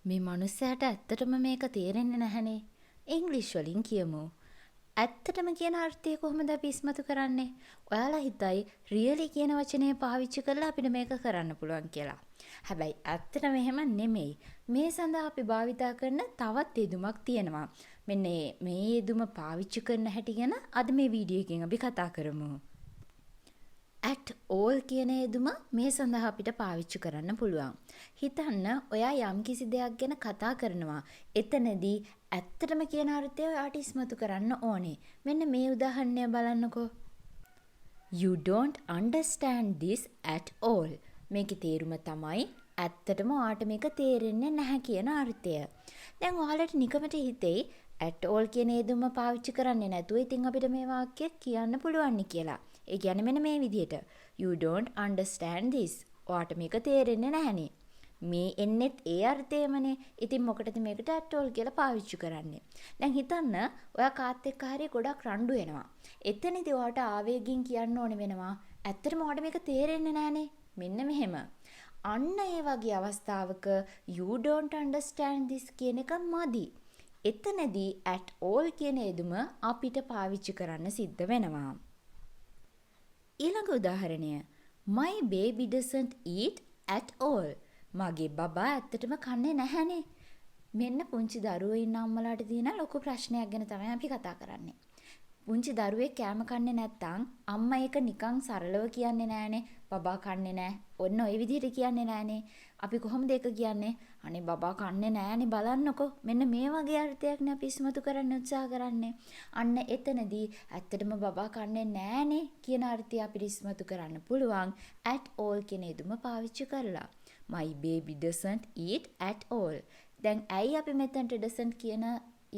මේ මිනිස්සයාට ඇත්තටම මේක තේරෙන්නේ නැහනේ. ඉංග්‍රීසි වලින් කියමු. ඇත්තටම කියන අර්ථය කොහොමද අපි ඉස්මතු කරන්නේ? ඔයාලා හිතයි රියලි කියන වචනය පාවිච්චි කරලා අපිට මේක කරන්න පුළුවන් කියලා. හැබැයි ඇත්තටම එහෙම නෙමෙයි. මේ සඳහා අපි භාවිතා කරන තවත් යෙදුමක් තියෙනවා. මෙන්න මේ යෙදුම පාවිච්චි කරන හැටි ගැන අද මේ වීඩියෝ එකෙන් අපි කතා කරමු. at all කියන යෙදුම මේ සඳහා අපිට පාවිච්චි කරන්න පුළුවන්. හිතන්න ඔයා යම්කිසි දෙයක් ගැන කතා කරනවා. එතනදී ඇත්තටම කියන අර්ථය ඔයාට ඉස්මතු කරන්න ඕනේ. මෙන්න මේ උදාහරණය බලන්නකෝ. You don't understand this at all. මේකේ තේරුම තමයි ඇත්තටම ඔයාට මේක තේරෙන්නේ නැහැ කියන අර්ථය. දැන් ඔයාලට නිකමට හිතෙයි at all කියන යෙදුම පාවිච්චි කරන්නේ නැතුව ඉතින් අපිට මේ වාක්‍යය කියන්න පුළුවන් නේ කියලා. ඒ කියන්නේ මෙන්න මේ විදිහට. You don't understand this. ඔයාට මේක තේරෙන්නේ නැහනේ. මේ එන්නෙත් ඒ අර්ථයමනේ. ඉතින් මොකටද මේකට at all කියලා පාවිච්චි කරන්නේ? දැන් හිතන්න ඔයා කාත් එක්ක හරිය ගොඩක් රණ්ඩු වෙනවා. එතනදී ඔයාට ආවේගයෙන් කියන්න ඕනේ වෙනවා. ඇත්තටම ඔයාට මේක තේරෙන්නේ නැහනේ. මෙන්න මෙහෙම. අන්න ඒ වගේ අවස්ථාවක you don't understand this කියන එක මදි. එතනදී at all කියන යෙදුම අපිට පාවිච්චි කරන්න සිද්ධ වෙනවා. ඊළඟ උදාහරණය. My baby doesn't eat at all. මගේ බබා ඇත්තටම කන්නේ නැහැනේ. මෙන්න පුංචි දරුවෝ ඉන්න අම්මලාට තියෙන ලොකු ප්‍රශ්නයක් ගැන තමයි අපි කතා කරන්නේ. පුංචි දරුවෙක් කෑම කන්නේ නැත්නම් අම්මා ඒක නිකන් සරලව කියන්නේ නෑනේ. බබා කන්නේ නෑ. ඔන්න ওই විදිහට කියන්නේ නෑනේ. අපි කොහොමද ඒක කියන්නේ? අනේ බබා කන්නේ නෑනේ බලන්නකෝ. මෙන්න මේ වගේ අර්ථයක්නේ අපි ඉස්මතු කරන්න උත්සාහ කරන්නේ. අන්න එතනදී ඇත්තටම බබා කන්නේ නෑනේ කියන අර්ථය අපිට ඉස්මතු කරන්න පුළුවන් at all කියන යෙදුම පාවිච්චි කරලා. My baby doesn't eat at all. දැන් ඇයි අපි මෙතනට doesn't කියන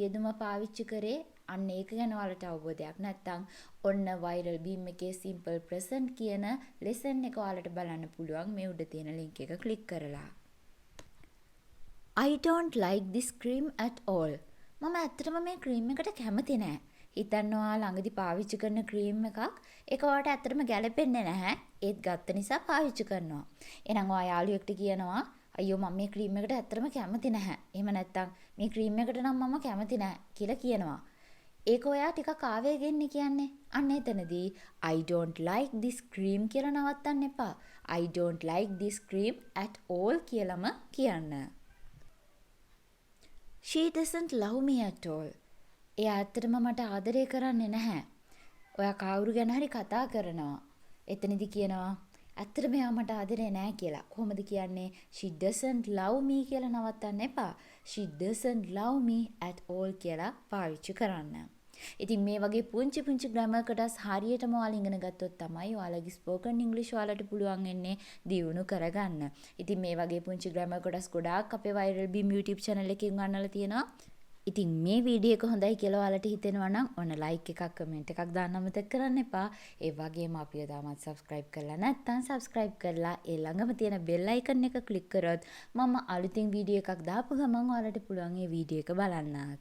යෙදුම පාවිච්චි කරේ? අන්න ඒක ගැන ඔයාලට අවබෝධයක් නැත්නම් ඔන්න viral beam එකේ simple present කියන lesson එක ඔයාලට බලන්න පුළුවන් මේ උඩ තියෙන link එක click කරලා. I don't like this cream at all. මම ඇත්තටම මේ cream එකට කැමති නෑ. හිතන්න ඔයා ළඟදී පාවිච්චි කරන cream එකක් ඒක ඔයාට ඇත්තටම ගැලපෙන්නේ නැහැ. ඒත් ගත්ත නිසා පාවිච්චි කරනවා. එහෙනම් ඔයා යාළුවෙක්ට කියනවා අයියෝ මම මේ cream එකට ඇත්තටම කැමති නැහැ. එහෙම නැත්නම් මේ cream එකට නම් මම කැමති නැහැ කියලා කියනවා. ඒක ඔයා ටිකක් ආවේගෙන්නේ කියන්නේ. අන්න එතනදී I don't like this cream කියලා නවත්තන්න එපා. I don't like this cream at all කියලාම කියන්න. She doesn't love me at all. එයා ඇත්තටම මට ආදරය කරන්නේ නැහැ. ඔයා කවුරු ගැන හරි කතා කරනවා. එතනදී කියනවා ඇත්තටම එයා මට ආදරේ නැහැ කියලා. කොහොමද කියන්නේ? She doesn't love me කියලා නවත්තන්න එපා. She doesn't love me at all කියලා පාවිච්චි කරන්න. ඉතින් මේ වගේ පුංචි ග්‍රැමර් කොටස් හරියටම ඔයාලා ඉගෙන ගත්තොත් තමයි ඔයාලගේ ස්පෝකන් ඉංග්‍රීසි ඔයාලට පුළුවන් වෙන්නේ දියුණු කරගන්න. ඉතින් මේ වගේ පුංචි ග්‍රැමර් කොටස් ගොඩාක් අපේ viral beam YouTube channel එකේ උගන්වලා තියෙනවා. ඉතින් මේ වීඩියෝ එක හොඳයි කියලා ඔයාලට හිතෙනවා නම් ඔන්න like එකක් comment එකක් දාන්න අමතක කරන්න එපා. ඒ වගේම අපිව තාමත් subscribe කරලා නැත්නම් subscribe කරලා ඒ ළඟම තියෙන bell icon එක click කරොත් මම අලුතින් වීඩියෝ එකක් දාපු ගමන් ඔයාලට පුළුවන් ඒ වීඩියෝ එක බලන්න.